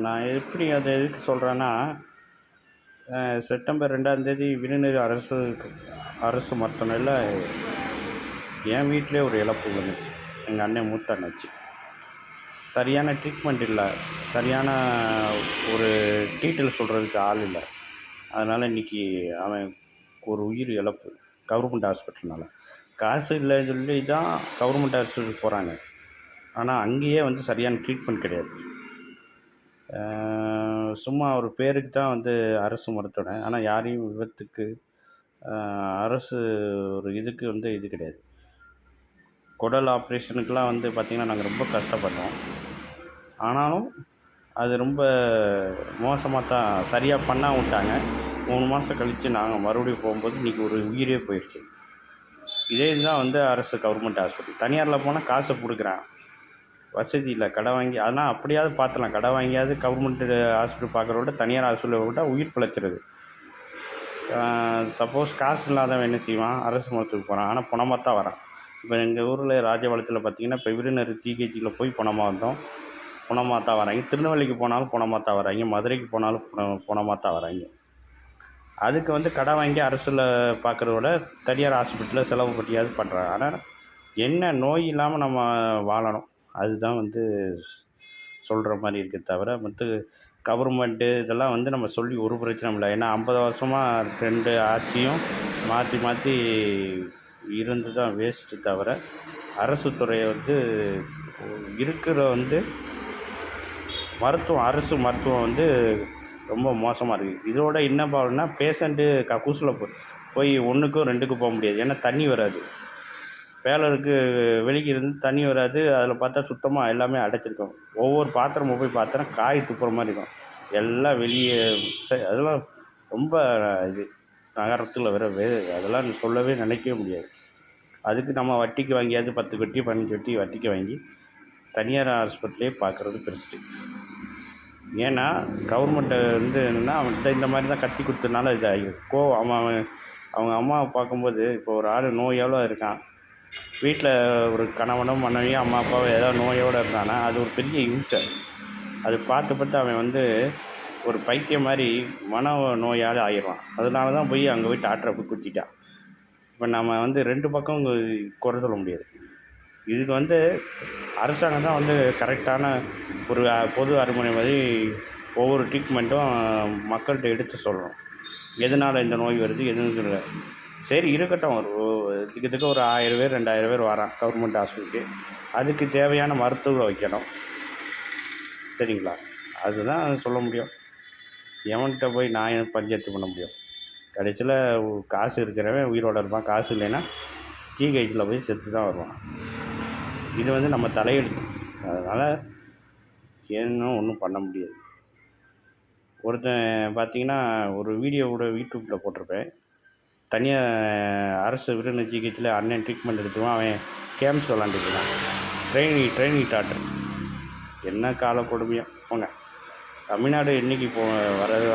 நான் எப்படி அதை எதுக்கு சொல்கிறேன்னா, செப்டம்பர் 2ஆந்தேதி விருதுநகர் அரசு மருத்துவமனையில் என் வீட்டிலே ஒரு இழப்பு வந்துச்சு. எங்கள் அண்ணன் மூத்த அண்ணாச்சி. சரியான ட்ரீட்மெண்ட் இல்லை, சரியான ஒரு டீட்டெயில் சொல்கிறதுக்கு ஆள் இல்லை. அதனால் இன்றைக்கி அவன் ஒரு உயிர் இழப்பு கவர்மெண்ட் ஹாஸ்பிட்டல்னால. காசு இல்லைன்னு சொல்லி தான் கவர்மெண்ட் ஹாஸ்பிட்டலுக்கு போகிறாங்க. ஆனால் அங்கேயே வந்து சரியான ட்ரீட்மெண்ட் கிடையாது. சும்மா ஒரு பேருக்கு தான் வந்து அரசு மருத்துவமனை. ஆனால் யாரையும் விபத்துக்கு அரசு ஒரு இதுக்கு வந்து இது கிடையாது. குடல் ஆப்ரேஷனுக்கெலாம் வந்து பார்த்திங்கன்னா நாங்கள் ரொம்ப கஷ்டப்பட்டோம். ஆனாலும் அது ரொம்ப மோசமாக தான் சரியாக பண்ண விட்டாங்க. 3 மாதம் கழித்து நாங்கள் மறுபடியும் போகும்போது இன்றைக்கி ஒரு உயிரே போயிடுச்சு. இதே இதுதான் வந்து அரசு கவர்மெண்ட் ஹாஸ்பிட்டல். தனியாரில் போனால் காசை கொடுக்குறான், வசதி இல்லை, கடை வாங்கி. அதனால் அப்படியாவது பார்த்துலாம். கடை வாங்கியாவது கவர்மெண்ட்டு ஹாஸ்பிட்டல் பார்க்குறத விட தனியார் ஹாஸ்பிட்டலில் விட்டால் உயிர் பிழைச்சிருது. சப்போஸ் காசு இல்லாதவன் என்ன செய்வான், அரசு மருத்துவத்துக்கு போகிறான், ஆனால் பணமாக தான் வரான். இப்போ எங்கள் ஊரில் ராஜபாளையத்தில் பார்த்திங்கன்னா இப்போ விருதுநகர் ஜிஹெச்சில் போய் பணமாக வந்தோம், பணமாக தான் வராங்க. திருநெல்வேலிக்கு போனாலும் பணமாக தான் வராங்க, மதுரைக்கு போனாலும் பணமாக தான் வராங்க. அதுக்கு வந்து கடை வாங்கி அரசில் பார்க்குறத விட தனியார் ஹாஸ்பிட்டலில் செலவு பட்டியாவது பண்ணுறாங்க. ஆனால் என்ன நோய் இல்லாமல் நம்ம வாழணும், அதுதான் வந்து சொல்கிற மாதிரி இருக்குது. தவிர மற்ற கவர்மெண்ட்டு இதெல்லாம் வந்து நம்ம சொல்லி ஒரு பிரச்சனை இல்லை. ஏன்னா 50 வருஷமாக 2 ஆட்சியும் மாற்றி மாற்றி இருந்து தான் வேஸ்ட்டு. தவிர அரசு துறையை வந்து இருக்கிற வந்து மருத்துவம், அரசு மருத்துவம் வந்து ரொம்ப மோசமாக இருக்குது. இதோட என்ன ப்ராப்ளம்னா, பேஷண்ட்டு கக்கூசில் போய் 1க்கும் 2க்கும் போக முடியாது. ஏன்னா தண்ணி வராது. வேலருக்கு வெளிக்கு இருந்து தண்ணி வராது. அதில் பார்த்தா சுத்தமாக எல்லாமே அடைச்சிருக்கும். ஒவ்வொரு பாத்திரமும் போய் பார்த்தா காய் துப்புற மாதிரி இருக்கும். எல்லாம் வெளியே அதெல்லாம் ரொம்ப இது நகரத்தில் அதெல்லாம் சொல்லவே நினைக்கவே முடியாது. அதுக்கு நம்ம வட்டிக்கு வாங்கியாவது 10 கட்டி 15 கட்டி வட்டிக்கு வாங்கி தனியார் ஹாஸ்பிட்டலே பார்க்குறது பெருசு. ஏன்னா கவர்மெண்ட்டை வந்து என்னென்னா அவன்கிட்ட இந்த மாதிரி தான் கத்தி கொடுத்ததுனால இது அவங்க அம்மாவை பார்க்கும்போது, இப்போ ஒரு ஆள் நோயோடு இருக்கான், வீட்டில் ஒரு கணவனோ மனைவியோ அம்மா அப்பாவோ ஏதாவது நோயோடு இருந்தானா அது ஒரு பெரிய இம்சை. அது பார்த்து அவன் வந்து ஒரு பைத்தியம் மாதிரி மன நோயால் ஆகிடுவான். அதனால தான் போய் அங்கே போய் டாக்டரை போய் குத்திட்டான். இப்போ நம்ம வந்து 2 பக்கம் குறை சொல்ல முடியாது. இதுக்கு வந்து அரசாங்கம் தான் வந்து கரெக்டான ஒரு பொது அருமனை மாதிரி ஒவ்வொரு ட்ரீட்மெண்ட்டும் மக்கள்கிட்ட எடுத்து சொல்லணும். எதனால் இந்த நோய் வருது, எதுவும் இல்லை. சரி இருக்கட்டும், இதுக்கு ஒரு 1000 பேர் 2000 பேர் வரான் கவர்மெண்ட் ஹாஸ்பிட்டலுக்கு, அதுக்கு தேவையான மருத்துவரை வைக்கணும். சரிங்களா? அதுதான் சொல்ல முடியும். எவன்கிட்ட போய் நான் பஞ்சாயத்து பண்ண முடியும்? கடைசியில் காசு இருக்கிறவன் உயிரோடு இருப்பான், காசு இல்லைன்னா ஜிஹெச்சில் போய் செத்து தான் வருவான். இது வந்து நம்ம தலையெழுத்து. அதனால் ஏன்னும் ஒன்றும் பண்ண முடியாது. ஒருத்தன் பார்த்திங்கன்னா ஒரு வீடியோவோட யூடியூப்பில் போட்டிருப்பேன். தனியாக அரசு விருதுநகர் ஜிஹெச்சில் அண்ணன் ட்ரீட்மெண்ட் எடுத்துவான். அவன் கேம்ஸ் விளாண்டுருக்கான். Training doctor. என்ன கால கொடுமையாக போங்க. தமிழ்நாடு என்றைக்கு வராது.